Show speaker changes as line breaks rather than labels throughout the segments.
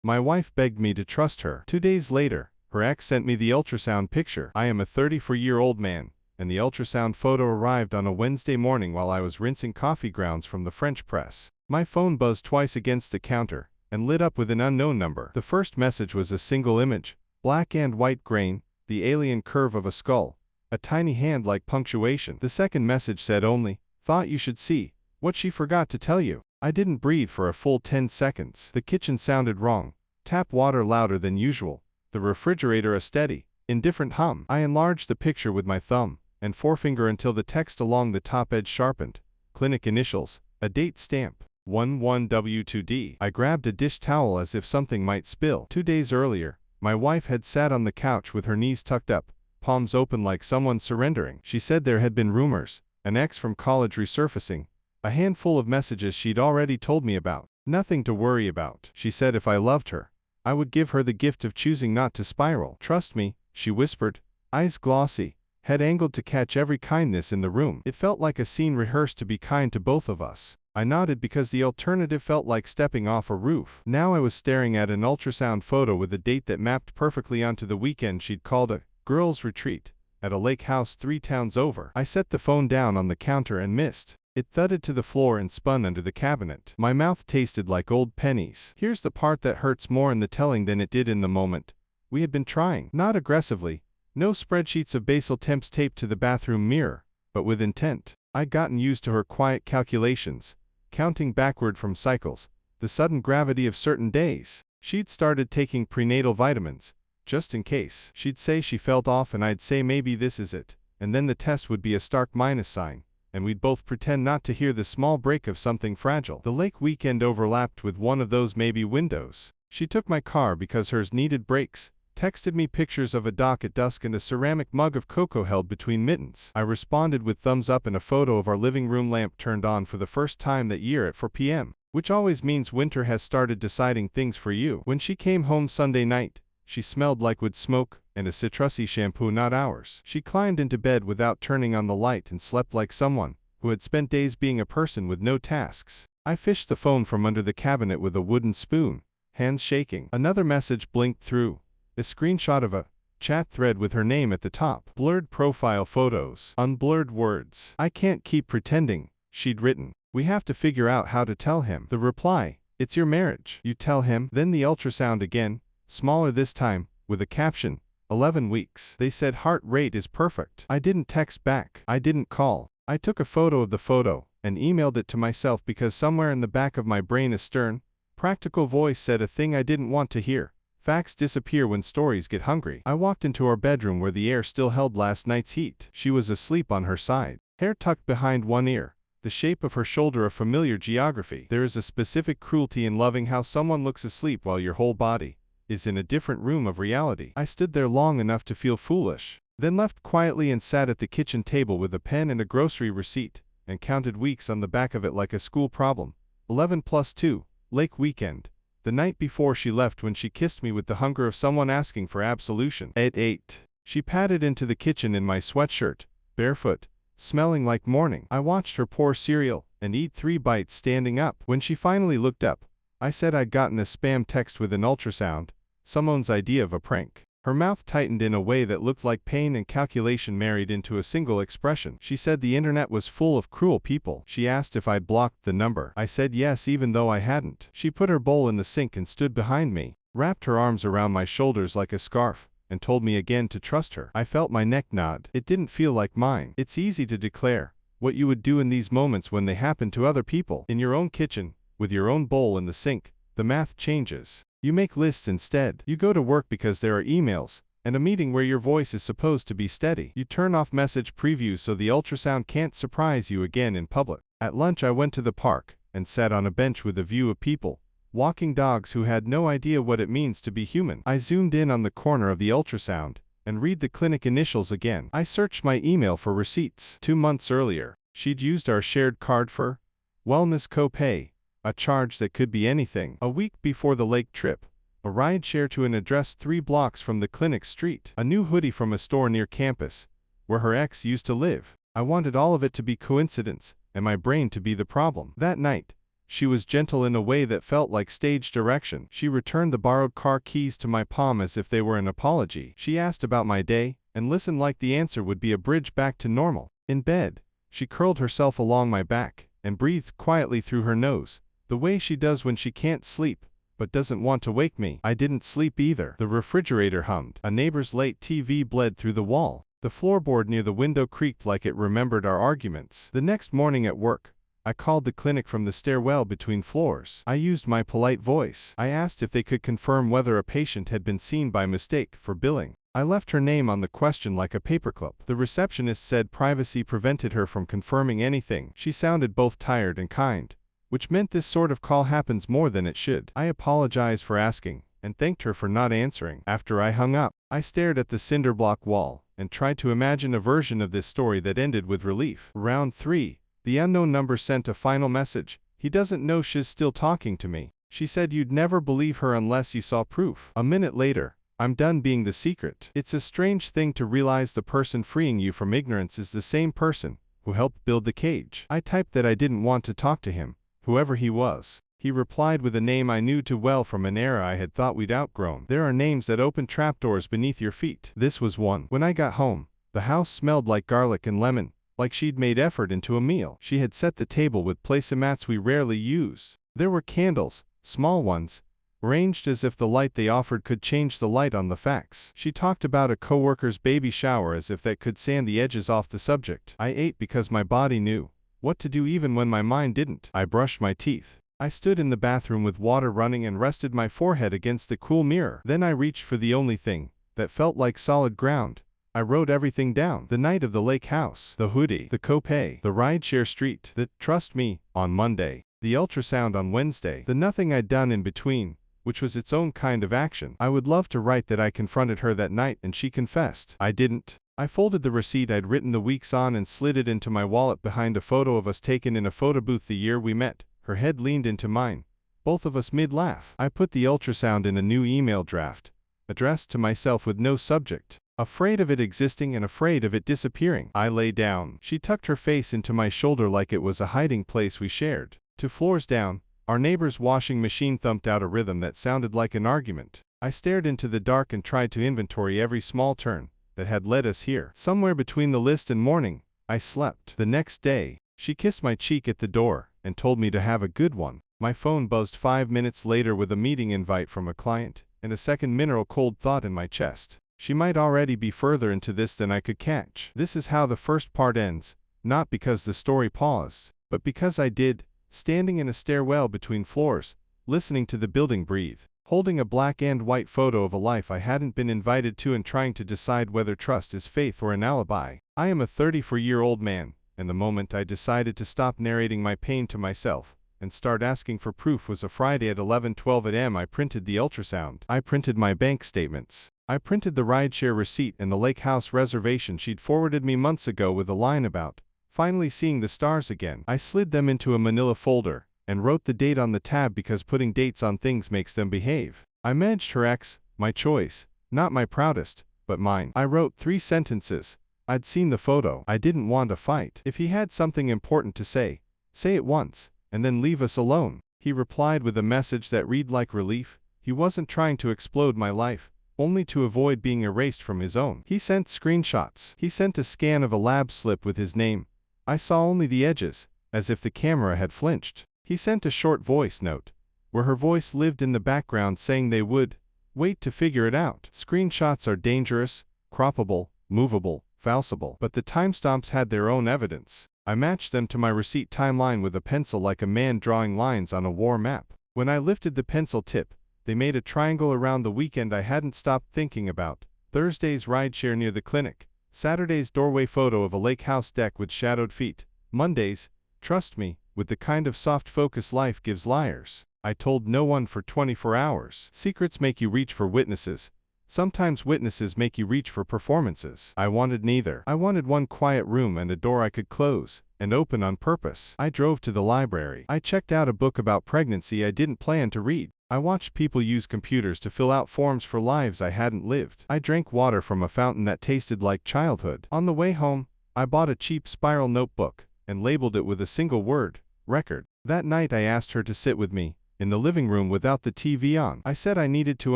My wife begged me to trust her. 2 days later, her ex sent me the ultrasound picture. I am a 34-year-old man, and the ultrasound photo arrived on a Wednesday morning while I was rinsing coffee grounds from the French press. My phone buzzed twice against the counter, and lit up with an unknown number. The first message was a single image, black and white grain, the alien curve of a skull, a tiny hand like punctuation. The second message said only, "Thought you should see what she forgot to tell you." I didn't breathe for a full 10 seconds. The kitchen sounded wrong. Tap water louder than usual. The refrigerator a steady, indifferent hum. I enlarged the picture with my thumb and forefinger until the text along the top edge sharpened. Clinic initials, a date stamp, 11W2D. I grabbed a dish towel as if something might spill. 2 days earlier, my wife had sat on the couch with her knees tucked up, palms open like someone surrendering. She said there had been rumors, an ex from college resurfacing, a handful of messages she'd already told me about. Nothing to worry about. She said if I loved her, I would give her the gift of choosing not to spiral. Trust me, she whispered, eyes glossy, head angled to catch every kindness in the room. It felt like a scene rehearsed to be kind to both of us. I nodded because the alternative felt like stepping off a roof. Now I was staring at an ultrasound photo with a date that mapped perfectly onto the weekend she'd called a girls' retreat at a lake house 3 towns over. I set the phone down on the counter and missed. It thudded to the floor and spun under the cabinet. My mouth tasted like old pennies. Here's the part that hurts more in the telling than it did in the moment. We had been trying. Not aggressively. No spreadsheets of basal temps taped to the bathroom mirror, but with intent. I'd gotten used to her quiet calculations, counting backward from cycles, the sudden gravity of certain days. She'd started taking prenatal vitamins, just in case. She'd say she felt off and I'd say maybe this is it, and then the test would be a stark minus sign, and we'd both pretend not to hear the small break of something fragile. The lake weekend overlapped with one of those maybe windows. She took my car because hers needed brakes, texted me pictures of a dock at dusk and a ceramic mug of cocoa held between mittens. I responded with thumbs up and a photo of our living room lamp turned on for the first time that year at 4 p.m., which always means winter has started deciding things for you. When she came home Sunday night, she smelled like wood smoke and a citrusy shampoo, not ours. She climbed into bed without turning on the light and slept like someone who had spent days being a person with no tasks. I fished the phone from under the cabinet with a wooden spoon, hands shaking. Another message blinked through. A screenshot of a chat thread with her name at the top. Blurred profile photos. Unblurred words. I can't keep pretending, she'd written. We have to figure out how to tell him. The reply, it's your marriage. You tell him. Then the ultrasound again, smaller this time, with a caption, 11 weeks. They said heart rate is perfect. I didn't text back. I didn't call. I took a photo of the photo and emailed it to myself because somewhere in the back of my brain a stern, practical voice said a thing I didn't want to hear. Facts disappear when stories get hungry. I walked into our bedroom where the air still held last night's heat. She was asleep on her side, hair tucked behind one ear, the shape of her shoulder a familiar geography. There is a specific cruelty in loving how someone looks asleep while your whole body is in a different room of reality. I stood there long enough to feel foolish, then left quietly and sat at the kitchen table with a pen and a grocery receipt, and counted weeks on the back of it like a school problem. 11 plus 2, lake weekend. The night before she left when she kissed me with the hunger of someone asking for absolution. At 8. She padded into the kitchen in my sweatshirt, barefoot, smelling like morning. I watched her pour cereal and eat 3 bites standing up. When she finally looked up, I said I'd gotten a spam text with an ultrasound, someone's idea of a prank. Her mouth tightened in a way that looked like pain and calculation married into a single expression. She said the internet was full of cruel people. She asked if I'd blocked the number. I said yes even though I hadn't. She put her bowl in the sink and stood behind me, wrapped her arms around my shoulders like a scarf, and told me again to trust her. I felt my neck nod. It didn't feel like mine. It's easy to declare what you would do in these moments when they happen to other people. In your own kitchen, with your own bowl in the sink, the math changes. You make lists instead. You go to work because there are emails, and a meeting where your voice is supposed to be steady. You turn off message previews so the ultrasound can't surprise you again in public. At lunch I went to the park, and sat on a bench with a view of people, walking dogs who had no idea what it means to be human. I zoomed in on the corner of the ultrasound, and read the clinic initials again. I searched my email for receipts. 2 months earlier, she'd used our shared card for wellness copay, a charge that could be anything. A week before the lake trip, a rideshare to an address 3 blocks from the clinic street. A new hoodie from a store near campus, where her ex used to live. I wanted all of it to be coincidence, and my brain to be the problem. That night, She was gentle in a way that felt like stage direction. She returned the borrowed car keys to my palm as if they were an apology. She asked about my day, and listened like the answer would be a bridge back to normal. In bed, she curled herself along my back, and breathed quietly through her nose, the way she does when she can't sleep, but doesn't want to wake me. I didn't sleep either. The refrigerator hummed. A neighbor's late TV bled through the wall. The floorboard near the window creaked like it remembered our arguments. The next morning at work, I called the clinic from the stairwell between floors. I used my polite voice. I asked if they could confirm whether a patient had been seen by mistake for billing. I left her name on the question like a paperclip. The receptionist said privacy prevented her from confirming anything. She sounded both tired and kind, which meant this sort of call happens more than it should. I apologized for asking, and thanked her for not answering. After I hung up, I stared at the cinder block wall, and tried to imagine a version of this story that ended with relief. Round 3. The unknown number sent a final message. He doesn't know she's still talking to me. She said you'd never believe her unless you saw proof. A minute later, I'm done being the secret. It's a strange thing to realize the person freeing you from ignorance is the same person who helped build the cage. I typed that I didn't want to talk to him, whoever he was. He replied with a name I knew too well from an era I had thought we'd outgrown. There are names that open trapdoors beneath your feet. This was one. When I got home, the house smelled like garlic and lemon, like she'd made effort into a meal. She had set the table with placemats we rarely use. There were candles, small ones, arranged as if the light they offered could change the light on the facts. She talked about a coworker's baby shower as if that could sand the edges off the subject. I ate because my body knew what to do even when my mind didn't. I brushed my teeth. I stood in the bathroom with water running and rested my forehead against the cool mirror. Then I reached for the only thing that felt like solid ground. I wrote everything down. The night of the lake house, the hoodie, the copay, the rideshare street, the trust me on Monday, the ultrasound on Wednesday, the nothing I'd done in between, which was its own kind of action. I would love to write that I confronted her that night and she confessed. I didn't. I folded the receipt I'd written the weeks on and slid it into my wallet behind a photo of us taken in a photo booth the year we met. Her head leaned into mine, both of us mid-laugh. I put the ultrasound in a new email draft, addressed to myself with no subject. Afraid of it existing and afraid of it disappearing. I lay down. She tucked her face into my shoulder like it was a hiding place we shared. 2 floors down, our neighbor's washing machine thumped out a rhythm that sounded like an argument. I stared into the dark and tried to inventory every small turn that had led us here. Somewhere between the list and morning, I slept. The next day, she kissed my cheek at the door and told me to have a good one. My phone buzzed 5 minutes later with a meeting invite from a client, and a second mineral cold thought in my chest. She might already be further into this than I could catch. This is how the first part ends, not because the story paused, but because I did, standing in a stairwell between floors, listening to the building breathe, holding a black and white photo of a life I hadn't been invited to and trying to decide whether trust is faith or an alibi. I am a 34-year-old man, and the moment I decided to stop narrating my pain to myself and start asking for proof was a Friday at 11:12 a.m. I printed the ultrasound. I printed my bank statements. I printed the rideshare receipt and the lake house reservation she'd forwarded me months ago with a line about finally seeing the stars again. I slid them into a manila folder and wrote the date on the tab because putting dates on things makes them behave. I managed her ex, my choice, not my proudest, but mine. I wrote 3 sentences. I'd seen the photo. I didn't want a fight. If he had something important to say it once, and then leave us alone. He replied with a message that read like relief. He wasn't trying to explode my life, only to avoid being erased from his own. He sent screenshots. He sent a scan of a lab slip with his name. I saw only the edges, as if the camera had flinched. He sent a short voice note, where her voice lived in the background saying they would wait to figure it out. Screenshots are dangerous, croppable, movable, falsible, but the timestamps had their own evidence. I matched them to my receipt timeline with a pencil like a man drawing lines on a war map. When I lifted the pencil tip, they made a triangle around the weekend I hadn't stopped thinking about. Thursday's rideshare near the clinic. Saturday's doorway photo of a lake house deck with shadowed feet. Monday's, trust me, with the kind of soft focus life gives liars. I told no one for 24 hours. Secrets make you reach for witnesses. Sometimes witnesses make you reach for performances. I wanted neither. I wanted one quiet room and a door I could close and open on purpose. I drove to the library. I checked out a book about pregnancy I didn't plan to read. I watched people use computers to fill out forms for lives I hadn't lived. I drank water from a fountain that tasted like childhood. On the way home, I bought a cheap spiral notebook and labeled it with a single word, record. That night I asked her to sit with me, in the living room without the TV on. I said I needed to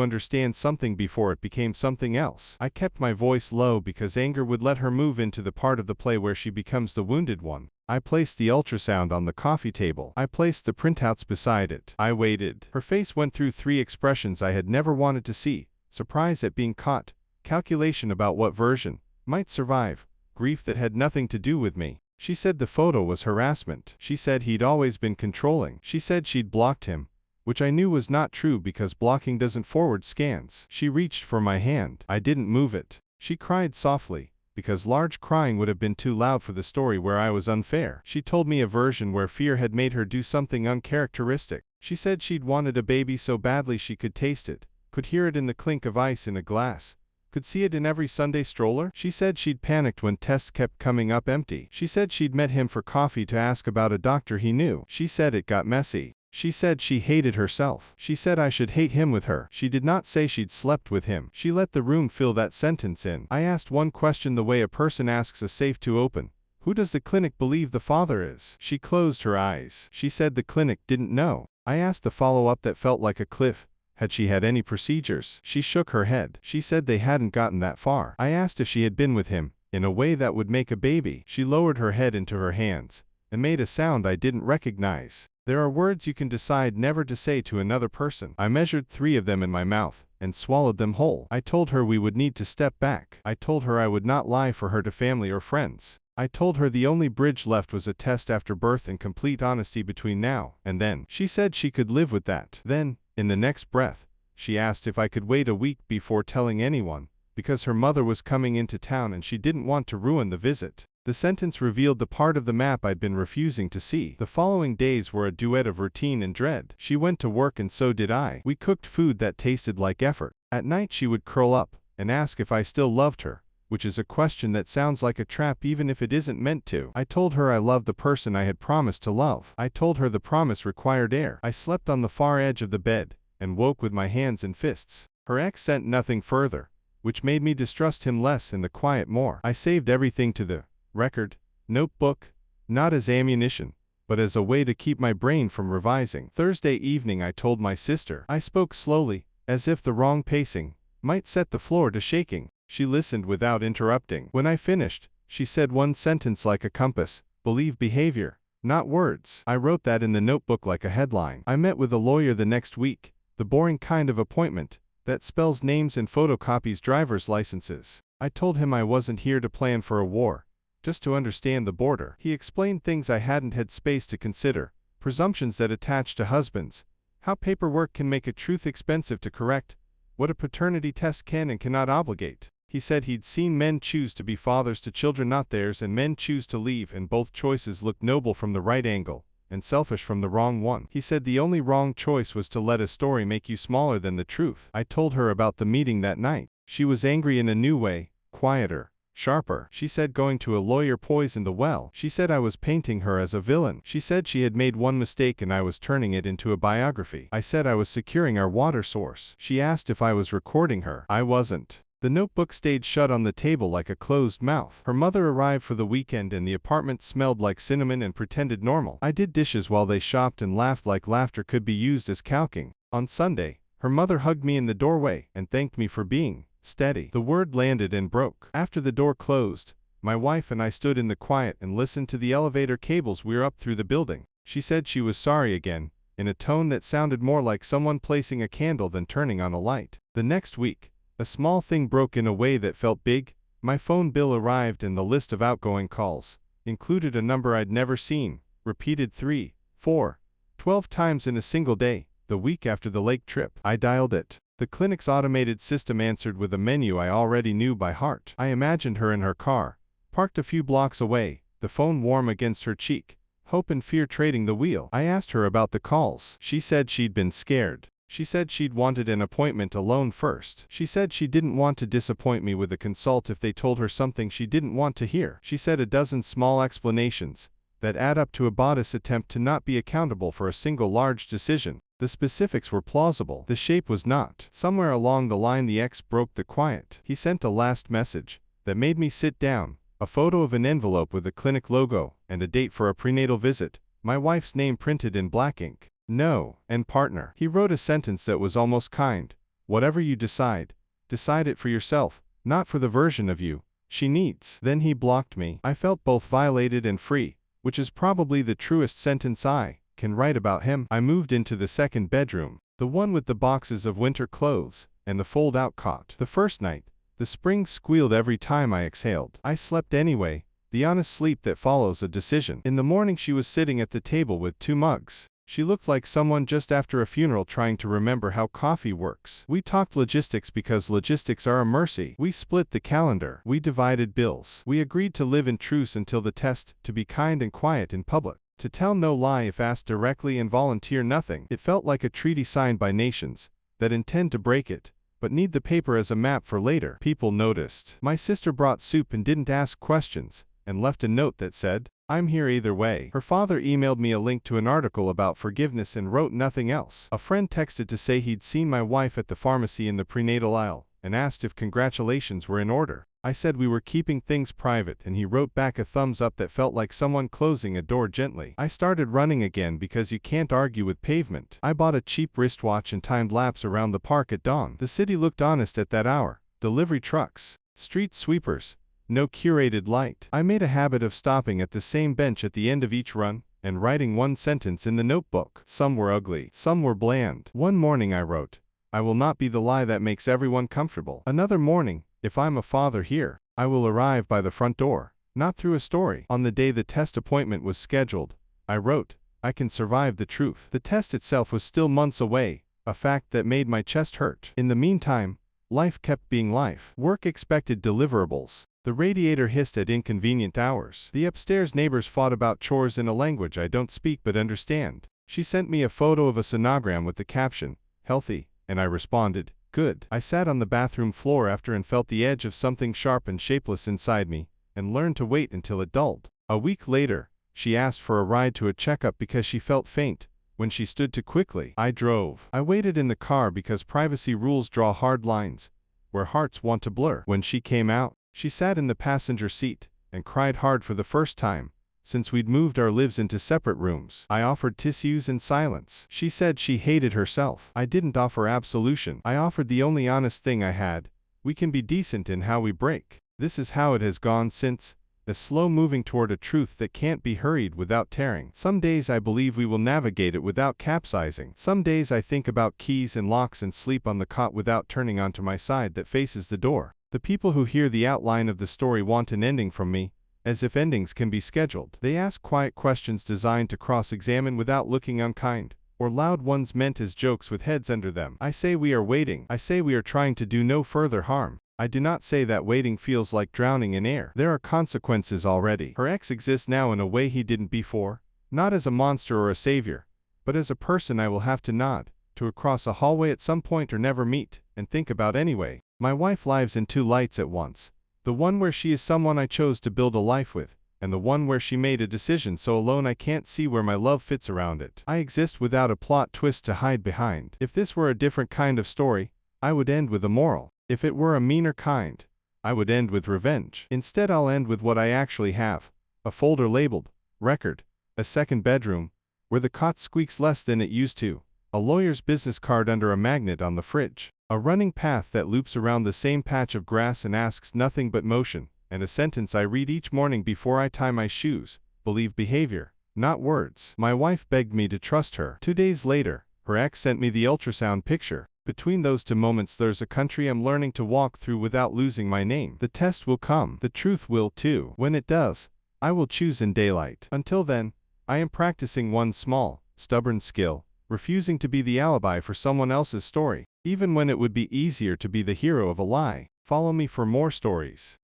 understand something before it became something else. I kept my voice low because anger would let her move into the part of the play where she becomes the wounded one. I placed the ultrasound on the coffee table. I placed the printouts beside it. I waited. Her face went through 3 expressions I had never wanted to see: surprise at being caught, calculation about what version might survive, grief that had nothing to do with me. She said the photo was harassment. She said he'd always been controlling. She said she'd blocked him, which I knew was not true because blocking doesn't forward scans. She reached for my hand. I didn't move it. She cried softly, because large crying would have been too loud for the story where I was unfair. She told me a version where fear had made her do something uncharacteristic. She said she'd wanted a baby so badly she could taste it, could hear it in the clink of ice in a glass, could see it in every Sunday stroller. She said she'd panicked when tests kept coming up empty. She said she'd met him for coffee to ask about a doctor he knew. She said it got messy. She said she hated herself. She said I should hate him with her. She did not say she'd slept with him. She let the room fill that sentence in. I asked one question the way a person asks a safe to open: who does the clinic believe the father is? She closed her eyes. She said the clinic didn't know. I asked the follow-up that felt like a cliff: had she had any procedures? She shook her head. She said they hadn't gotten that far. I asked if she had been with him, in a way that would make a baby. She lowered her head into her hands, and made a sound I didn't recognize. There are words you can decide never to say to another person. I measured 3 of them in my mouth, and swallowed them whole. I told her we would need to step back. I told her I would not lie for her to family or friends. I told her the only bridge left was a test after birth and complete honesty between now and then. She said she could live with that. Then, in the next breath, she asked if I could wait a week before telling anyone, because her mother was coming into town and she didn't want to ruin the visit. The sentence revealed the part of the map I'd been refusing to see. The following days were a duet of routine and dread. She went to work and so did I. We cooked food that tasted like effort. At night she would curl up and ask if I still loved her, which is a question that sounds like a trap even if it isn't meant to. I told her I loved the person I had promised to love. I told her the promise required air. I slept on the far edge of the bed, and woke with my hands in fists. Her ex sent nothing further, which made me distrust him less and the quiet more. I saved everything to the record notebook, not as ammunition, but as a way to keep my brain from revising. Thursday evening I told my sister. I spoke slowly, as if the wrong pacing might set the floor to shaking. She listened without interrupting. When I finished, she said one sentence like a compass: believe behavior, not words. I wrote that in the notebook like a headline. I met with a lawyer the next week, the boring kind of appointment that spells names and photocopies driver's licenses. I told him I wasn't here to plan for a war, just to understand the border. He explained things I hadn't had space to consider: presumptions that attach to husbands, how paperwork can make a truth expensive to correct, what a paternity test can and cannot obligate. He said he'd seen men choose to be fathers to children not theirs and men choose to leave, and both choices looked noble from the right angle, and selfish from the wrong one. He said the only wrong choice was to let a story make you smaller than the truth. I told her about the meeting that night. She was angry in a new way, quieter, sharper. She said going to a lawyer poisoned the well. She said I was painting her as a villain. She said she had made one mistake and I was turning it into a biography. I said I was securing our water source. She asked if I was recording her. I wasn't. The notebook stayed shut on the table like a closed mouth. Her mother arrived for the weekend and the apartment smelled like cinnamon and pretended normal. I did dishes while they shopped and laughed like laughter could be used as calking. On Sunday, her mother hugged me in the doorway and thanked me for being steady. The word landed and broke. After the door closed, my wife and I stood in the quiet and listened to the elevator cables weir up through the building. She said she was sorry again, in a tone that sounded more like someone placing a candle than turning on a light. The next week, a small thing broke in a way that felt big. My phone bill arrived and the list of outgoing calls included a number I'd never seen, repeated 3, 4, 12 times in a single day. The week after the lake trip, I dialed it. The clinic's automated system answered with a menu I already knew by heart. I imagined her in her car, parked a few blocks away, the phone warm against her cheek, hope and fear trading the wheel. I asked her about the calls. She said she'd been scared. She said she'd wanted an appointment alone first. She said she didn't want to disappoint me with a consult if they told her something she didn't want to hear. She said a dozen small explanations that add up to a bodice attempt to not be accountable for a single large decision. The specifics were plausible. The shape was not. Somewhere along the line the ex broke the quiet. He sent a last message that made me sit down, a photo of an envelope with the clinic logo and a date for a prenatal visit, My wife's name printed in black ink. No, and partner. He wrote a sentence that was almost kind. Whatever you decide, decide it for yourself, not for the version of you she needs. Then he blocked me. I felt both violated and free, which is probably the truest sentence I can write about him. I moved into the second bedroom, the one with the boxes of winter clothes, and the fold-out cot. The first night, the springs squealed every time I exhaled. I slept anyway, the honest sleep that follows a decision. In the morning she was sitting at the table with 2 mugs. She looked like someone just after a funeral trying to remember how coffee works. We talked logistics because logistics are a mercy. We split the calendar. We divided bills. We agreed to live in truce until the test, to be kind and quiet in public, to tell no lie if asked directly and volunteer nothing. It felt like a treaty signed by nations that intend to break it, but need the paper as a map for later. People noticed. My sister brought soup and didn't ask questions, and left a note that said, "I'm here either way." Her father emailed me a link to an article about forgiveness and wrote nothing else. A friend texted to say he'd seen my wife at the pharmacy in the prenatal aisle, and asked if congratulations were in order. I said we were keeping things private, and he wrote back a thumbs up that felt like someone closing a door gently. I started running again because you can't argue with pavement. I bought a cheap wristwatch and timed laps around the park at dawn. The city looked honest at that hour. Delivery trucks, street sweepers, no curated light. I made a habit of stopping at the same bench at the end of each run, and writing one sentence in the notebook. Some were ugly, some were bland. One morning I wrote, "I will not be the lie that makes everyone comfortable." Another morning, "If I'm a father here, I will arrive by the front door, not through a story." On the day the test appointment was scheduled, I wrote, "I can survive the truth." The test itself was still months away, a fact that made my chest hurt. In the meantime, life kept being life. Work expected deliverables. The radiator hissed at inconvenient hours. The upstairs neighbors fought about chores in a language I don't speak but understand. She sent me a photo of a sonogram with the caption, "Healthy," and I responded, "Good." I sat on the bathroom floor after and felt the edge of something sharp and shapeless inside me, and learned to wait until it dulled. A week later, she asked for a ride to a checkup because she felt faint when she stood too quickly. I drove. I waited in the car because privacy rules draw hard lines where hearts want to blur. When she came out, she sat in the passenger seat and cried hard for the first time since we'd moved our lives into separate rooms. I offered tissues and silence. She said she hated herself. I didn't offer absolution. I offered the only honest thing I had. We can be decent in how we break. This is how it has gone since, a slow moving toward a truth that can't be hurried without tearing. Some days I believe we will navigate it without capsizing. Some days I think about keys and locks and sleep on the cot without turning onto my side that faces the door. The people who hear the outline of the story want an ending from me, as if endings can be scheduled. They ask quiet questions designed to cross-examine without looking unkind, or loud ones meant as jokes with heads under them. I say we are waiting. I say we are trying to do no further harm. I do not say that waiting feels like drowning in air. There are consequences already. Her ex exists now in a way he didn't before, not as a monster or a savior, but as a person I will have to nod to across a hallway at some point or never meet and think about anyway. My wife lives in 2 lights at once. The one where she is someone I chose to build a life with, and the one where she made a decision so alone I can't see where my love fits around it. I exist without a plot twist to hide behind. If this were a different kind of story, I would end with a moral. If it were a meaner kind, I would end with revenge. Instead I'll end with what I actually have. A folder labeled, "Record," a second bedroom, where the cot squeaks less than it used to, a lawyer's business card under a magnet on the fridge, a running path that loops around the same patch of grass and asks nothing but motion, and a sentence I read each morning before I tie my shoes, believe behavior, not words. My wife begged me to trust her. 2 days later, her ex sent me the ultrasound picture. Between those 2 moments there's a country I'm learning to walk through without losing my name. The test will come. The truth will too. When it does, I will choose in daylight. Until then, I am practicing one small, stubborn skill, refusing to be the alibi for someone else's story, even when it would be easier to be the hero of a lie. Follow me for more stories.